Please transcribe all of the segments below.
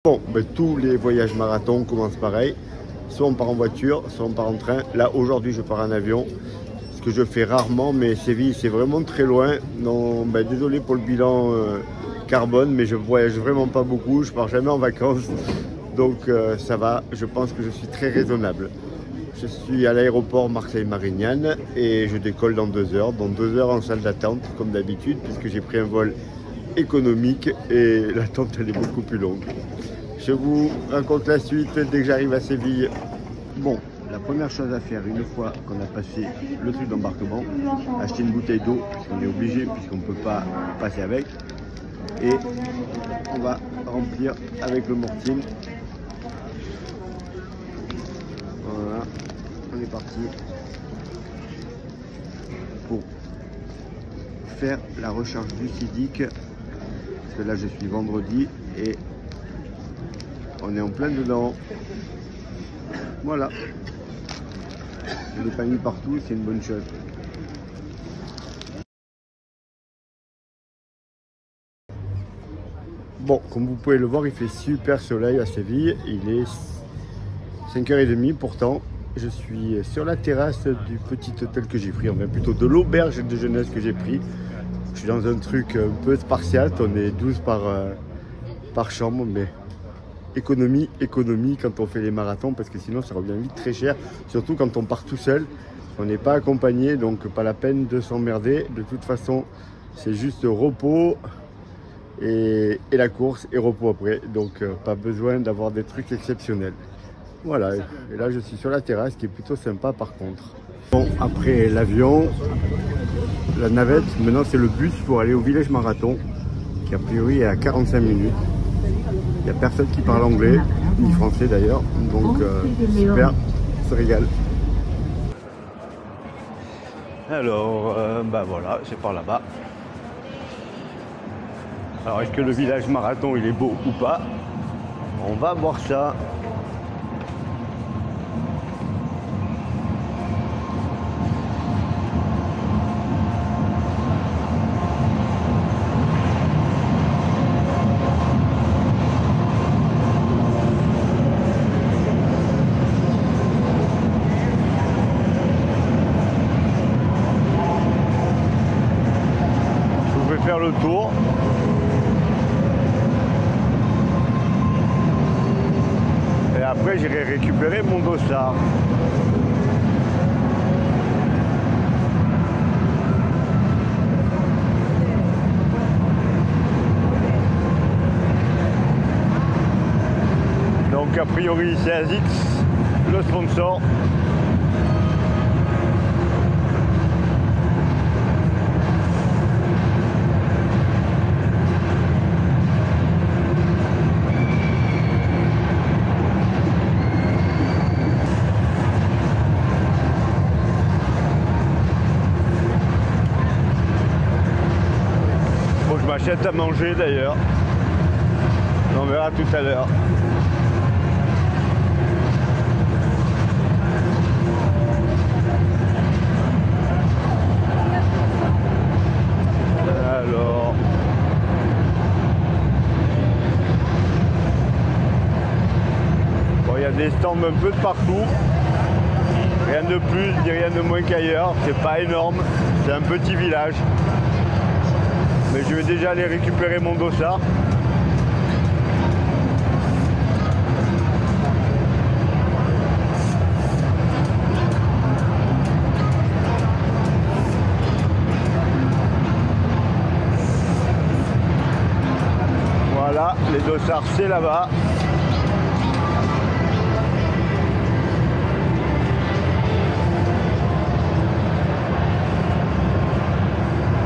Bon, ben, tous les voyages marathon commencent pareil. Soit on part en voiture, soit on part en train. Là, aujourd'hui, je pars en avion. Ce que je fais rarement, mais Séville, c'est vraiment très loin. Non, ben, désolé pour le bilan carbone, mais je voyage vraiment pas beaucoup. Je pars jamais en vacances. Donc ça va, je pense que je suis très raisonnable. Je suis à l'aéroport Marseille-Marignane et je décolle dans 2 heures. Dans 2 heures en salle d'attente, comme d'habitude, puisque j'ai pris un vol économique et l'attente, elle est beaucoup plus longue. Je vous raconte la suite dès que j'arrive à Séville. Bon, la première chose à faire une fois qu'on a passé le truc d'embarquement, acheter une bouteille d'eau, puisqu'on est obligé, puisqu'on ne peut pas passer avec. Et on va remplir avec le Mortine. Voilà, on est parti pour faire la recharge glucidique. Parce que là, je suis vendredi et on est en plein dedans. Voilà. Il n'est pas mis partout, c'est une bonne chose. Bon, comme vous pouvez le voir, il fait super soleil à Séville. Il est 5h30 pourtant. Je suis sur la terrasse du petit hôtel que j'ai pris, enfin plutôt de l'auberge de jeunesse que j'ai pris. Je suis dans un truc un peu spartiate, on est 12 par chambre, mais économie quand on fait les marathons, parce que sinon ça revient vite très cher, surtout quand on part tout seul. On n'est pas accompagné, donc pas la peine de s'emmerder. De toute façon, c'est juste repos et la course et repos après, donc pas besoin d'avoir des trucs exceptionnels. Voilà, et là je suis sur la terrasse qui est plutôt sympa par contre. Bon, après l'avion, la navette, maintenant c'est le bus pour aller au village marathon, qui a priori est à 45 minutes. Il n'y a personne qui parle anglais, ni français d'ailleurs, donc super, on se régale. Alors, bah voilà, c'est par là-bas. Alors, est-ce que le village marathon il est beau ou pas? On va voir ça. Faire le tour. Et après j'irai récupérer mon dossard. Donc a priori c'est ASICS le sponsor. J'achète à manger d'ailleurs. On verra tout à l'heure. Alors. Bon, il y a des stands un peu de partout. Rien de plus ni rien de moins qu'ailleurs. C'est pas énorme. C'est un petit village. Mais je vais déjà aller récupérer mon dossard. Voilà, les dossards c'est là-bas.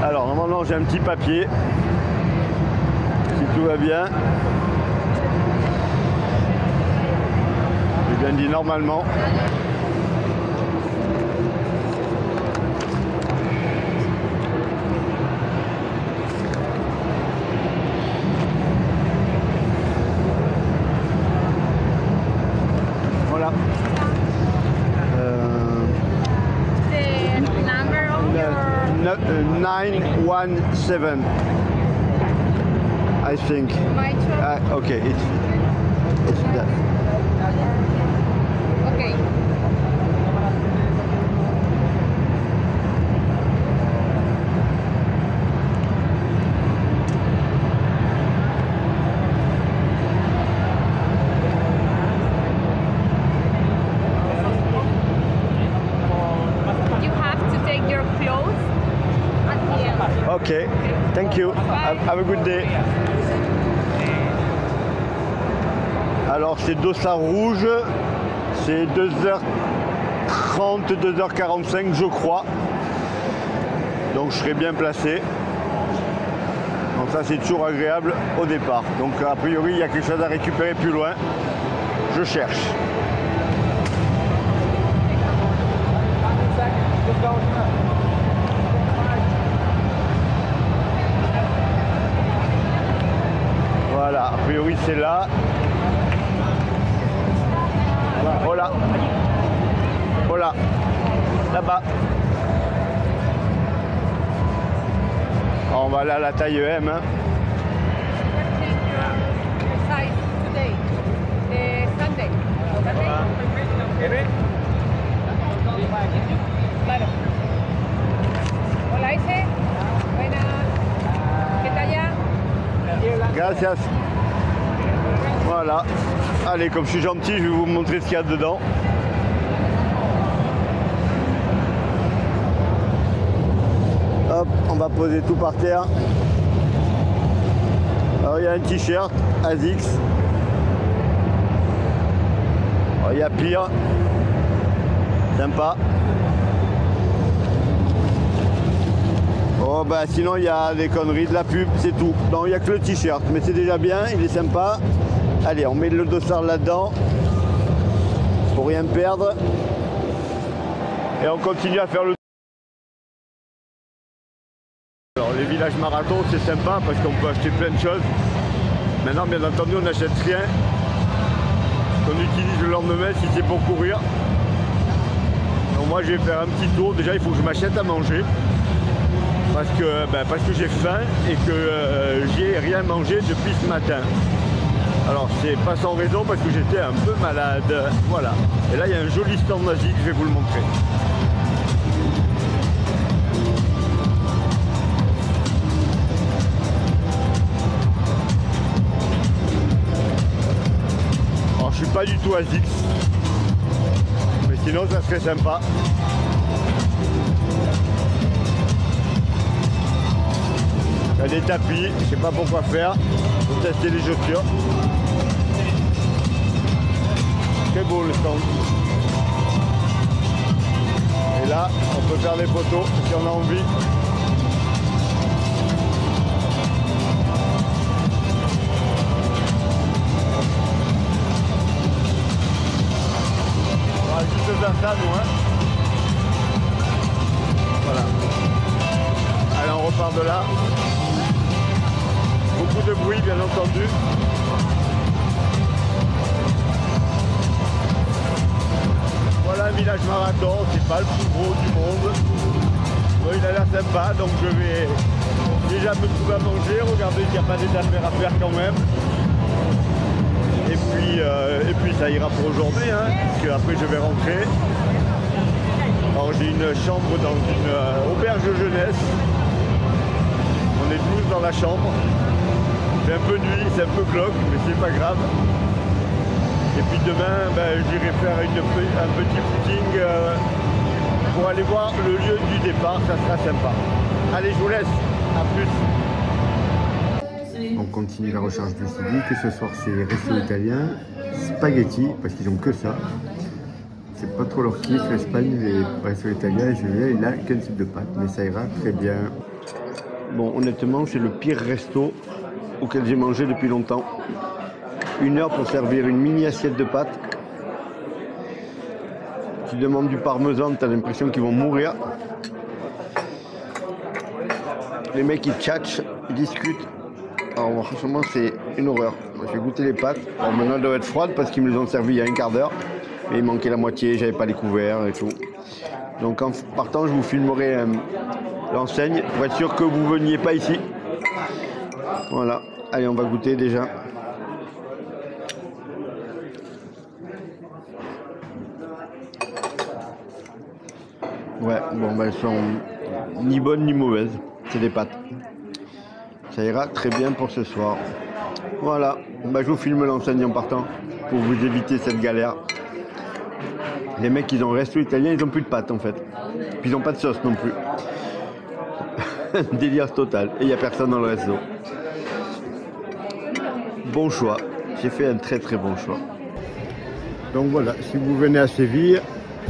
Alors normalement j'ai un petit papier, si tout va bien. J'ai bien dit normalement. Voilà. The number of your 917, I think. my truck. Okay, it's Gracias. Okay. You have to take your clothes at the end. Ok, thank you. Have a good day. Alors c'est dossard rouge, c'est 2h30, 2h45 je crois. Donc je serai bien placé. Donc ça c'est toujours agréable au départ. Donc a priori il y a quelque chose à récupérer plus loin. Je cherche. Voilà, a priori c'est là. Voilà. Voilà. Là-bas. On va aller à la taille M. Hein. Size today. Sunday. Claro. Hola, Ise. Buenas. ¿Qué talla? Gracias. Voilà. Allez, comme je suis gentil, je vais vous montrer ce qu'il y a dedans. Hop, on va poser tout par terre. Alors il y a un t-shirt ASICS. Alors, il y a pire. Sympa. Oh bah sinon il y a des conneries, de la pub, c'est tout. Non, il n'y a que le t-shirt, mais c'est déjà bien, il est sympa. Allez, on met le dossard là-dedans pour rien perdre. Et on continue à faire le... Alors les villages marathons c'est sympa parce qu'on peut acheter plein de choses. Maintenant bien entendu on n'achète rien qu'on utilise le lendemain si c'est pour courir. Donc moi je vais faire un petit tour. Déjà il faut que je m'achète à manger. Parce que j'ai faim et que j'ai rien mangé depuis ce matin. Alors c'est pas sans raison parce que j'étais un peu malade. Voilà. Et là il y a un joli stand magique, je vais vous le montrer. Alors je suis pas du tout ASICS. Mais sinon ça serait sympa. Il y a des tapis, je sais pas pourquoi faire, pour tester les chaussures. Très beau le stand. Et là, on peut faire des photos si on a envie. On va juste faire ça nous, hein. Voilà. Allez, on repart de là. Beaucoup de bruit bien entendu. Voilà un village marathon, c'est pas le plus gros du monde. Bon, il a l'air sympa, donc je vais déjà me trouver à manger, regarder s'il n'y a pas des affaires à faire quand même. Et puis ça ira pour aujourd'hui, hein, parce qu'après je vais rentrer. Alors j'ai une chambre dans une auberge de jeunesse. On est tous dans la chambre. C'est un peu nuit, c'est un peu glauque, mais c'est pas grave. Et puis demain, j'irai faire un petit footing pour aller voir le lieu du départ, ça sera sympa. Allez, je vous laisse, à plus. On continue la recherche du midi, que ce soir c'est resto italien, spaghetti, parce qu'ils ont que ça. C'est pas trop leur kiff, l'Espagne, les restos italiens, je viens, il a qu'un type de pâte, mais ça ira très bien. Bon, honnêtement, c'est le pire resto auquel j'ai mangé depuis longtemps. 1 heure pour servir une mini assiette de pâtes. Tu demandes du parmesan, tu as l'impression qu'ils vont mourir. Les mecs ils tchatchent, ils discutent. Alors franchement c'est une horreur. Moi, je vais goûter les pâtes. Alors maintenant elles doivent être froides parce qu'ils me les ont servi il y a un quart d'heure. Mais il manquait la moitié, j'avais pas les couverts et tout. Donc en partant je vous filmerai l'enseigne pour être sûr que vous ne veniez pas ici. Voilà, allez on va goûter déjà. Ouais, bon, bah, elles sont ni bonnes ni mauvaises. C'est des pâtes. Ça ira très bien pour ce soir. Voilà, bah, je vous filme l'enseigne en partant pour vous éviter cette galère. Les mecs, ils ont un resto italien, ils ont plus de pâtes en fait. Puis ils ont pas de sauce non plus. Délire total. Et il n'y a personne dans le resto. Bon choix. J'ai fait un très très bon choix. Donc voilà, si vous venez à Séville,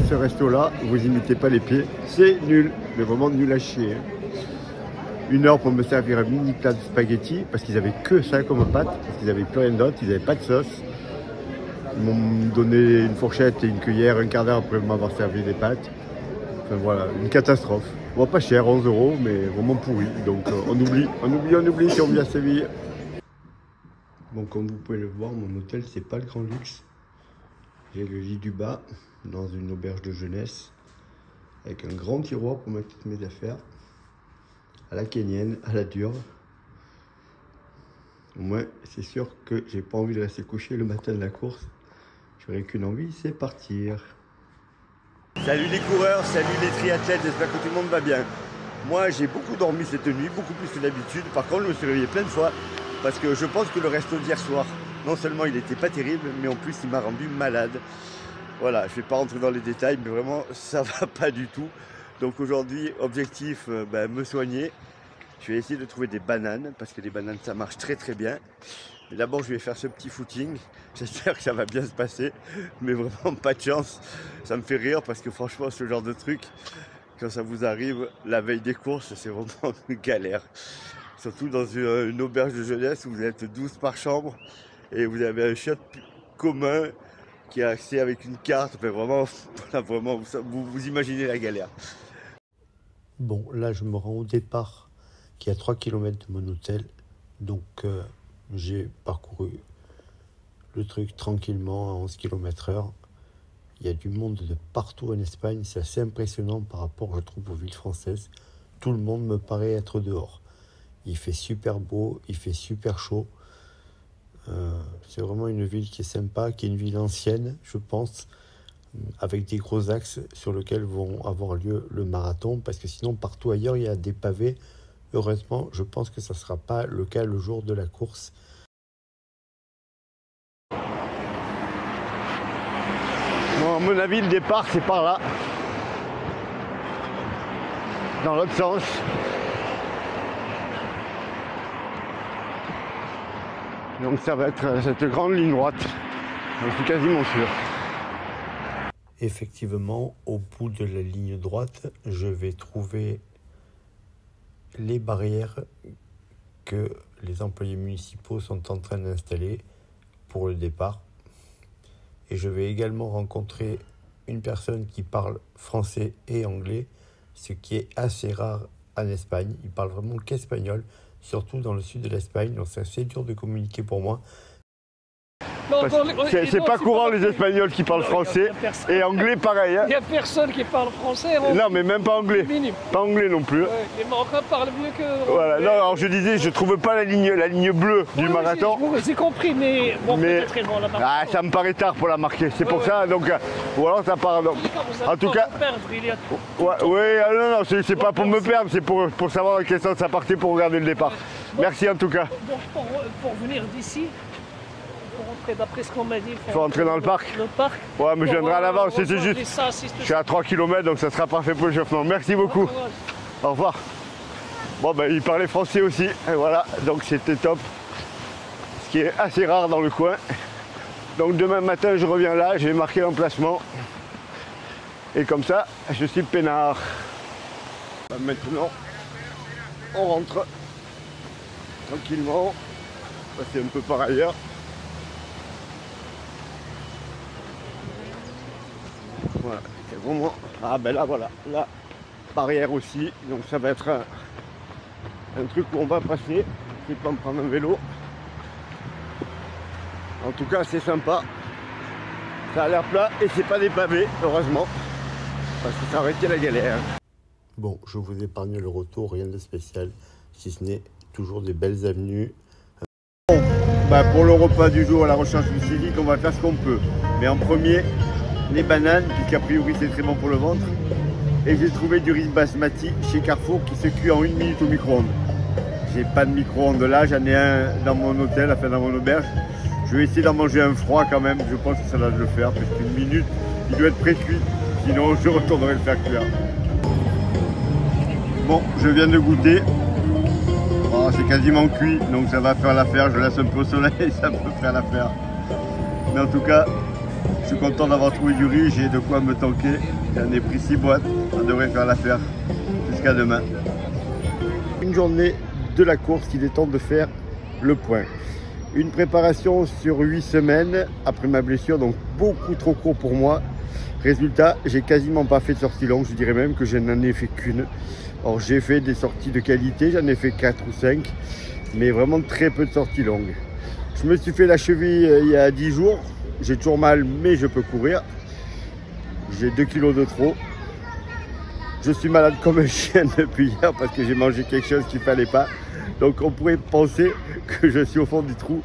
ce resto-là, vous y mettez pas les pieds. C'est nul, mais vraiment nul à chier. Hein. 1 heure pour me servir un mini plat de spaghetti, parce qu'ils avaient que ça comme pâte, parce qu'ils n'avaient plus rien d'autre, ils n'avaient pas de sauce. Ils m'ont donné une fourchette et une cuillère, un quart d'heure après m'avoir servi des pâtes. Enfin voilà, une catastrophe. Bon, pas cher, 11 €, mais vraiment pourri. Donc on oublie si on vient à Séville. Bon, comme vous pouvez le voir, mon hôtel, c'est pas le grand luxe. J'ai le lit du bas dans une auberge de jeunesse avec un grand tiroir pour mettre toutes mes affaires. À la kenyenne, à la dure. Au moins, c'est sûr que j'ai pas envie de rester couché le matin de la course. J'aurais qu'une envie, c'est partir. Salut les coureurs, salut les triathlètes, j'espère que tout le monde va bien. Moi, j'ai beaucoup dormi cette nuit, beaucoup plus que d'habitude. Par contre, je me suis réveillé plein de fois parce que je pense que le resto d'hier soir, non seulement il n'était pas terrible, mais en plus il m'a rendu malade. Voilà, je ne vais pas rentrer dans les détails, mais vraiment, ça va pas du tout. Donc aujourd'hui, objectif, me soigner. Je vais essayer de trouver des bananes, parce que les bananes, ça marche très très bien. Mais d'abord, je vais faire ce petit footing. J'espère que ça va bien se passer, mais vraiment pas de chance. Ça me fait rire, parce que franchement, ce genre de truc, quand ça vous arrive la veille des courses, c'est vraiment une galère. Surtout dans une auberge de jeunesse où vous êtes 12 par chambre et vous avez un chiotte commun qui a accès avec une carte. Enfin, vraiment, vraiment vous imaginez la galère. Bon, là, je me rends au départ qui est à 3 km de mon hôtel. Donc, j'ai parcouru le truc tranquillement à 11 km/h. Il y a du monde de partout en Espagne. C'est assez impressionnant par rapport, je trouve, aux villes françaises. Tout le monde me paraît être dehors. Il fait super beau, il fait super chaud. C'est vraiment une ville qui est sympa, qui est une ville ancienne, je pense, avec des gros axes sur lesquels vont avoir lieu le marathon, parce que sinon, partout ailleurs, il y a des pavés. Heureusement, je pense que ça ne sera pas le cas le jour de la course. Bon, à mon avis, le départ, c'est par là. Dans l'autre sens. Donc ça va être cette grande ligne droite. Je suis quasiment sûr. Effectivement, au bout de la ligne droite, je vais trouver les barrières que les employés municipaux sont en train d'installer pour le départ. Et je vais également rencontrer une personne qui parle français et anglais, ce qui est assez rare en Espagne. Il parle vraiment qu'espagnol, surtout dans le sud de l'Espagne, donc c'est assez dur de communiquer pour moi. C'est pas courant les Espagnols qui parlent français et anglais pareil. Il n'y a personne qui parle français. Non mais même pas anglais. Pas anglais non plus. Ouais, les Marocains parlent mieux que... Voilà, non, alors je disais, je trouve pas la ligne bleue du marathon. J'ai compris, mais bon, peut-être ils vont la marquer. Ah, ça me paraît tard pour la marquer, c'est pour ça, donc, ou alors ça part, donc, en tout cas... Non, c'est pas pour me perdre, c'est pour savoir dans quel sens ça partait pour regarder le départ. Merci en tout cas. Donc pour venir d'ici, pour rentrer d'après ce qu'on m'a dit, il faut rentrer dans le parc. Le parc. Ouais, mais je viendrai à l'avance, c'est juste. Je suis à 3 km, donc ça sera parfait pour l'échauffement. Merci beaucoup. Au revoir. Bon, ben, il parlait français aussi, et voilà, donc c'était top. Ce qui est assez rare dans le coin. Donc demain matin, je reviens là, je vais marquer l'emplacement. Et comme ça, je suis peinard. Maintenant, on rentre tranquillement. C'est un peu par ailleurs. Voilà, c'est vraiment... Ah ben là, voilà, la barrière aussi. Donc ça va être un truc où on va passer. Je vais pas me prendre un vélo. En tout cas, c'est sympa. Ça a l'air plat et c'est pas des pavés, heureusement. Parce que ça aurait été la galère. Bon, je vous épargne le retour, rien de spécial. Si ce n'est toujours des belles avenues. Bon, bah pour le repas du jour à la recherche du civique, on va faire ce qu'on peut. Mais en premier, les bananes, puisqu'a priori c'est très bon pour le ventre. Et j'ai trouvé du riz basmati chez Carrefour qui se cuit en 1 minute au micro-ondes. J'ai pas de micro-ondes là, j'en ai un dans mon hôtel, enfin dans mon auberge. Je vais essayer d'en manger un froid quand même, je pense que ça va le faire, parce qu'une minute, il doit être pré-cuit, sinon je retournerai le faire cuire. Bon, je viens de goûter. Oh, c'est quasiment cuit, donc ça va faire l'affaire. Je laisse un peu au soleil, ça peut faire l'affaire. Mais en tout cas, je suis content d'avoir trouvé du riz, j'ai de quoi me tanker. J'en ai pris 6 boîtes, ça devrait faire l'affaire jusqu'à demain. Une journée de la course, il est temps de faire le point. Une préparation sur 8 semaines après ma blessure, donc beaucoup trop court pour moi. Résultat, j'ai quasiment pas fait de sortie longue, je dirais même que je n'en ai fait qu'une. Alors j'ai fait des sorties de qualité, j'en ai fait 4 ou 5, mais vraiment très peu de sorties longues. Je me suis fait la cheville il y a 10 jours, j'ai toujours mal mais je peux courir. J'ai 2 kilos de trop. Je suis malade comme un chien depuis hier parce que j'ai mangé quelque chose qu'il ne fallait pas. Donc on pourrait penser que je suis au fond du trou.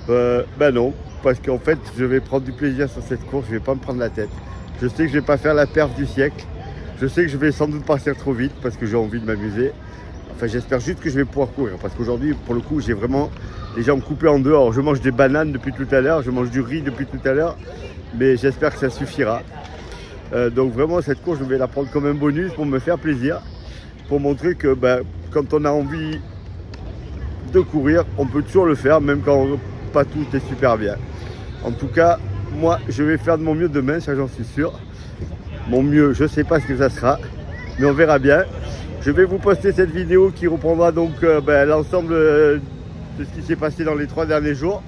Ben non, parce qu'en fait je vais prendre du plaisir sur cette course, je ne vais pas me prendre la tête. Je sais que je ne vais pas faire la perf du siècle. Je sais que je vais sans doute partir trop vite parce que j'ai envie de m'amuser. Enfin j'espère juste que je vais pouvoir courir parce qu'aujourd'hui pour le coup j'ai vraiment les jambes coupées en deux. Alors je mange des bananes depuis tout à l'heure, je mange du riz depuis tout à l'heure. Mais j'espère que ça suffira. Donc vraiment cette course je vais la prendre comme un bonus pour me faire plaisir. Pour montrer que quand on a envie de courir, on peut toujours le faire, même quand pas tout est super bien. En tout cas, moi, je vais faire de mon mieux demain, ça j'en suis sûr. Mon mieux, je ne sais pas ce que ça sera, mais on verra bien. Je vais vous poster cette vidéo qui reprendra donc l'ensemble de ce qui s'est passé dans les 3 derniers jours.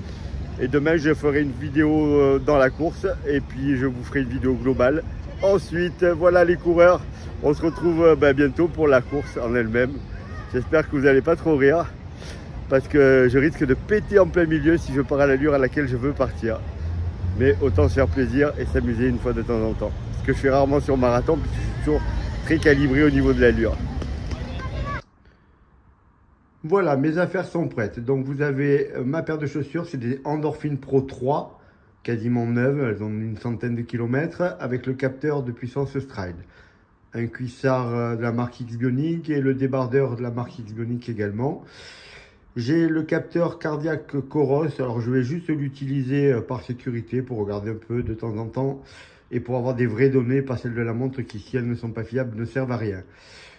Et demain, je ferai une vidéo dans la course et puis je vous ferai une vidéo globale. Ensuite, voilà les coureurs. On se retrouve bientôt pour la course en elle-même. J'espère que vous n'allez pas trop rire parce que je risque de péter en plein milieu si je pars à l'allure à laquelle je veux partir. Mais autant se faire plaisir et s'amuser une fois de temps en temps. Ce que je fais rarement sur marathon puisque je suis toujours très calibré au niveau de l'allure. Voilà, mes affaires sont prêtes. Donc vous avez ma paire de chaussures, c'est des Endorphin Pro 3. Quasiment neuves, elles ont une centaine de kilomètres, avec le capteur de puissance Stride. Un cuissard de la marque X-Bionic et le débardeur de la marque X-Bionic également. J'ai le capteur cardiaque Coros, alors je vais juste l'utiliser par sécurité pour regarder un peu de temps en temps et pour avoir des vraies données, pas celles de la montre qui, si elles ne sont pas fiables, ne servent à rien.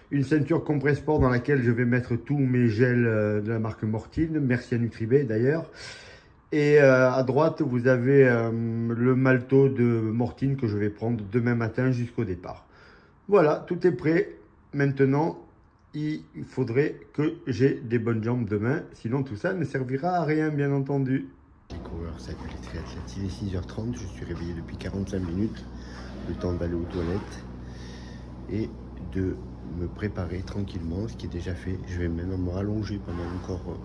Une ceinture Compressport dans laquelle je vais mettre tous mes gels de la marque Mortine, merci à Nutribay d'ailleurs. Et à droite, vous avez le malto de Mortine que je vais prendre demain matin jusqu'au départ. Voilà, tout est prêt. Maintenant, il faudrait que j'ai des bonnes jambes demain. Sinon, tout ça ne servira à rien, bien entendu. Les coureurs, salut les triathlètes. Il est 6h30. Je suis réveillé depuis 45 minutes. Le temps d'aller aux toilettes et de me préparer tranquillement, ce qui est déjà fait. Je vais maintenant me rallonger pendant encore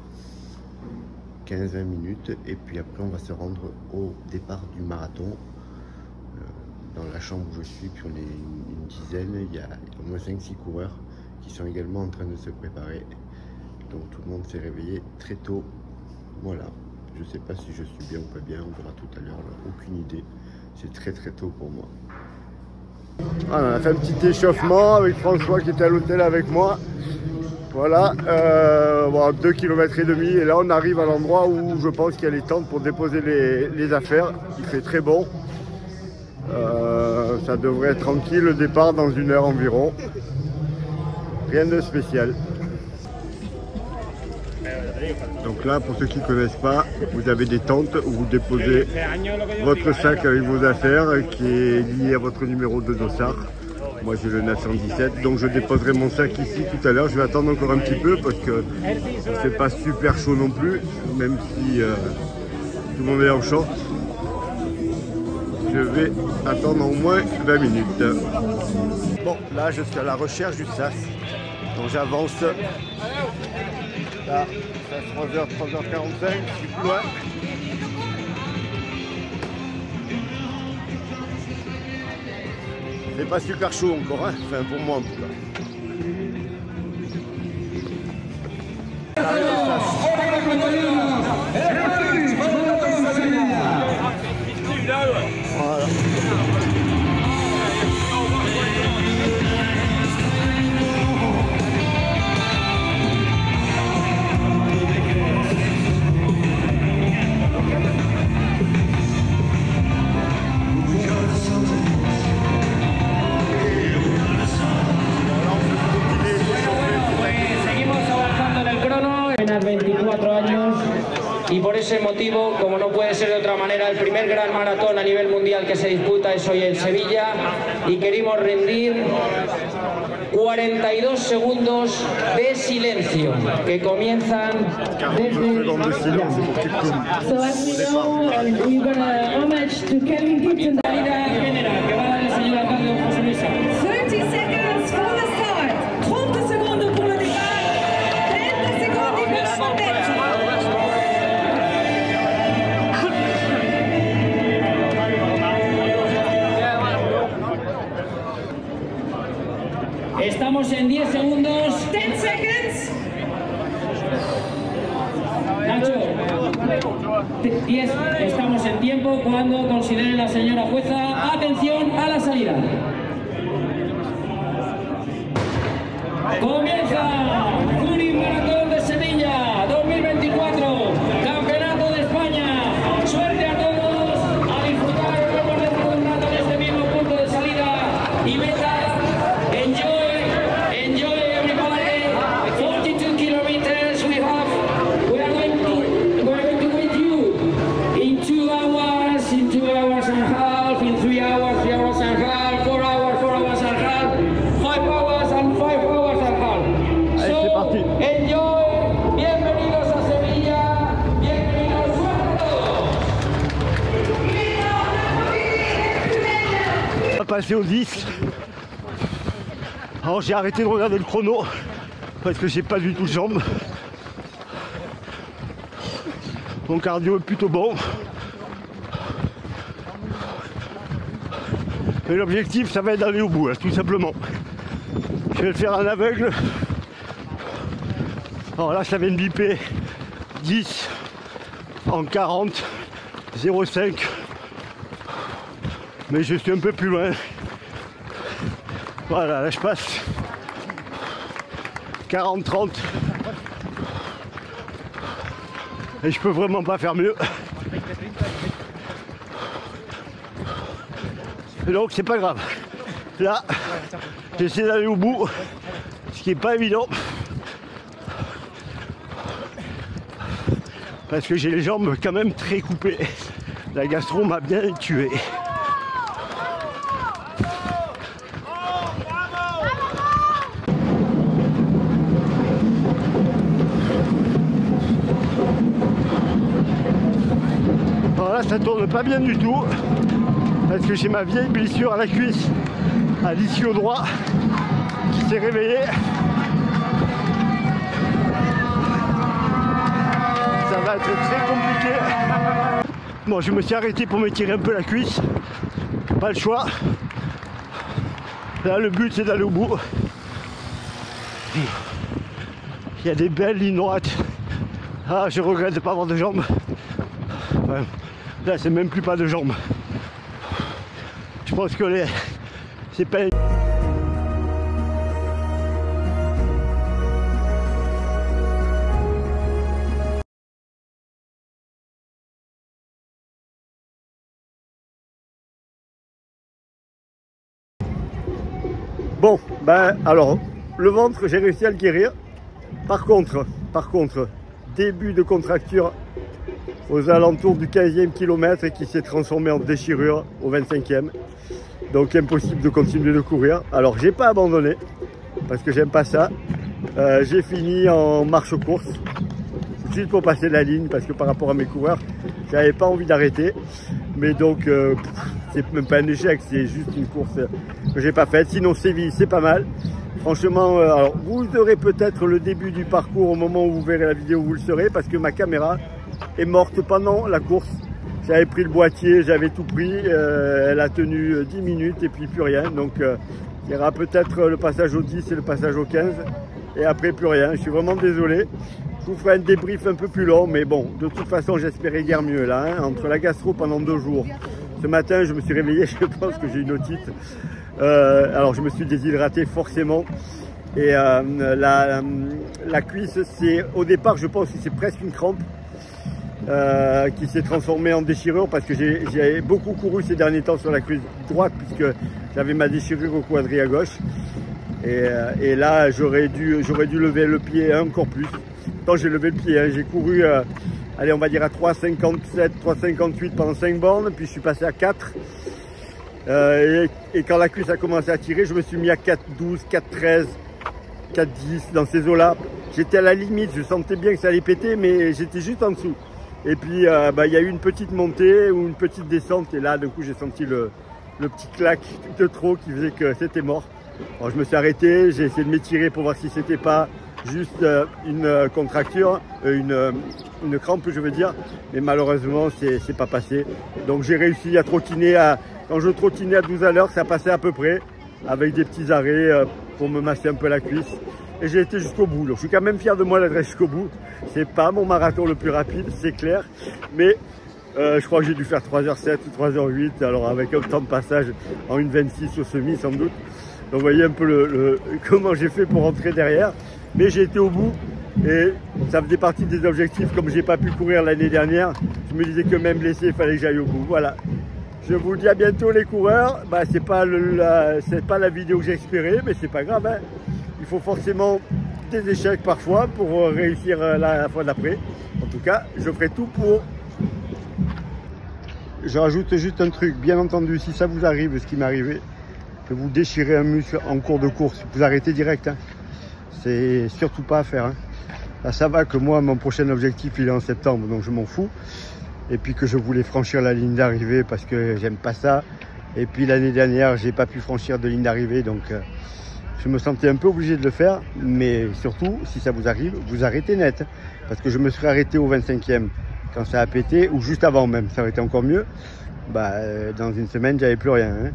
15-20 minutes et puis après on va se rendre au départ du marathon dans la chambre où je suis, puis on est une dizaine, il y a au moins 5-6 coureurs qui sont également en train de se préparer, donc tout le monde s'est réveillé très tôt. Voilà, je sais pas si je suis bien ou pas bien, on verra tout à l'heure, aucune idée, c'est très tôt pour moi. Voilà, on a fait un petit échauffement avec François qui était à l'hôtel avec moi. Voilà, 2,5 km et là on arrive à l'endroit où je pense qu'il y a les tentes pour déposer les affaires. Il fait très bon. Ça devrait être tranquille, le départ dans 1 heure environ. Rien de spécial. Donc là, pour ceux qui ne connaissent pas, vous avez des tentes où vous déposez votre sac avec vos affaires qui est lié à votre numéro de dossard. Moi j'ai le 917, donc je déposerai mon sac ici tout à l'heure. Je vais attendre encore un petit peu parce que il ne fait pas super chaud non plus, même si tout le monde est en short. Je vais attendre au moins 20 minutes. Bon, là je suis à la recherche du sas. Donc j'avance. Là, c'est 3h, 3h45, je suis plus loin. C'est pas super chaud encore, hein, enfin pour moi en tout cas. Voilà. apenas 24 años y por ese motivo, como no puede ser de otra manera, el primer gran maratón a nivel mundial que se disputa es hoy en Sevilla y queremos rendir 42 segundos de silencio que comienzan desde So as we know, we're gonna homage to Kelvin Kipton. salida general que va a dar el señor alcalde don José Luis Sanz. 30 seconds for the start. 30 secondes pour le départ. 30 secondes pour la montée. Estamos en 10 segundos. 10 seconds. Nacho, 10, estamos en tiempo cuando considere la señora jueza. Atención a la salida. Comienza Turing Maratón de Sevilla 2024, Campeonato de España. Suerte a todos, a disfrutar el mejor de todo el rato en este mismo punto de salida y meta. Enjoy everybody. 42 kilometers we are going to wait you in 2 hours, in 2 hours and a half, in 3 hours, 3 hours and a half, 4 hours, 4 hours and a half, 5 hours and 5 hours and a half. Allez, c'est parti. Enjoy, bienvenidos a Sevilla, bienvenidos a todos. On va passer au 10. Alors j'ai arrêté de regarder le chrono parce que j'ai pas du tout de jambes. Mon cardio est plutôt bon. Mais l'objectif ça va être d'aller au bout, hein, tout simplement. Je vais le faire en aveugle. Alors là ça vient de biper 10 en 40, 0,5. Mais je suis un peu plus loin. Voilà, là je passe 40-30 et je peux vraiment pas faire mieux. Et donc c'est pas grave. Là, j'essaie d'aller au bout, ce qui est pas évident. Parce que j'ai les jambes quand même très coupées. La gastro m'a bien tué. Alors là ça tourne pas bien du tout parce que j'ai ma vieille blessure à la cuisse, à l'ischio droit qui s'est réveillée. Ça va être très compliqué. Bon, je me suis arrêté pour m'étirer un peu la cuisse, pas le choix. Là le but c'est d'aller au bout. Il y a des belles lignes droites. Ah, je regrette de ne pas avoir de jambes. Ouais. Là c'est même plus pas de jambes. Je pense que c'est pas... Bon, ben alors, le ventre j'ai réussi à le guérir. Par contre, début de contracture aux alentours du 15e kilomètre et qui s'est transformé en déchirure au 25e. Donc impossible de continuer de courir. Alors j'ai pas abandonné parce que j'aime pas ça. J'ai fini en marche-course juste pour passer la ligne parce que par rapport à mes coureurs, j'avais pas envie d'arrêter. Mais donc c'est même pas un échec, c'est juste une course que j'ai pas faite. Sinon Séville c'est pas mal. Franchement, alors vous aurez peut-être le début du parcours au moment où vous verrez la vidéo, vous le saurez parce que ma caméra est morte pendant la course. J'avais pris le boîtier, j'avais tout pris, elle a tenu 10 minutes et puis plus rien. Donc il y aura peut-être le passage au 10 et le passage au 15 et après plus rien. Je suis vraiment désolé. Je vous ferai un débrief un peu plus long, mais bon, de toute façon j'espérais guère mieux là. Hein. Entre la gastro pendant 2 jours, ce matin je me suis réveillé, je pense que j'ai une otite. Alors je me suis déshydraté forcément. Et la cuisse, c'est au départ je pense que c'est presque une crampe. Qui s'est transformé en déchirure parce que j'ai beaucoup couru ces derniers temps sur la cuisse droite puisque j'avais ma déchirure au quadri à gauche et là j'aurais dû lever le pied encore plus Pourtant j'ai levé le pied, hein. J'ai couru, allez on va dire à 3,57, 3,58 pendant 5 bornes, puis je suis passé à 4. Et quand la cuisse a commencé à tirer, je me suis mis à 4,12, 4,13, 4,10 dans ces eaux-là. J'étais à la limite, je sentais bien que ça allait péter, mais j'étais juste en dessous. Et puis il y a eu une petite montée ou une petite descente, et là d'un coup j'ai senti le petit claque de trop qui faisait que c'était mort. Alors, je me suis arrêté, j'ai essayé de m'étirer pour voir si c'était pas juste une contracture, une crampe je veux dire, mais malheureusement c'est pas passé. Donc j'ai réussi à trottiner, quand je trottinais à 12 à l'heure, ça passait à peu près, avec des petits arrêts pour me masser un peu la cuisse. Et j'ai été jusqu'au bout. Donc je suis quand même fier de moi d'être jusqu'au bout. C'est pas mon marathon le plus rapide, c'est clair, mais je crois que j'ai dû faire 3h07 ou 3h08, alors avec un temps de passage en 1,26 au semi sans doute. Donc vous voyez un peu comment j'ai fait pour rentrer derrière. Mais j'ai été au bout et ça faisait partie des objectifs. Comme j'ai pas pu courir l'année dernière, je me disais que même blessé, il fallait que j'aille au bout. Voilà. Je vous dis à bientôt les coureurs. C'est pas la vidéo que j'ai espérée, mais c'est pas grave, hein. Il faut forcément des échecs parfois pour réussir la fois d'après. En tout cas, je ferai tout pour. Je rajoute juste un truc, bien entendu, si ça vous arrive, ce qui m'est arrivé, que vous déchirez un muscle en cours de course, vous arrêtez direct, hein. C'est surtout pas à faire, hein. Là, ça va que moi, mon prochain objectif, il est en septembre, donc je m'en fous. Et puis que je voulais franchir la ligne d'arrivée parce que j'aime pas ça. Et puis l'année dernière, j'ai pas pu franchir de ligne d'arrivée, donc je me sentais un peu obligé de le faire. Mais surtout, si ça vous arrive, vous arrêtez net. Parce que je me serais arrêté au 25e quand ça a pété, ou juste avant même, ça aurait été encore mieux. Dans une semaine, j'avais plus rien, hein.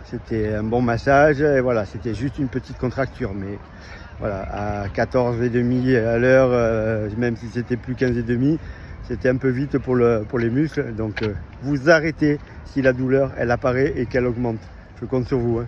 C'était un bon massage, et voilà, c'était juste une petite contracture. Mais voilà, à 14,5 à l'heure, même si c'était plus 15,5, c'était un peu vite pour les muscles. Donc vous arrêtez si la douleur elle apparaît et qu'elle augmente. Je compte sur vous, hein.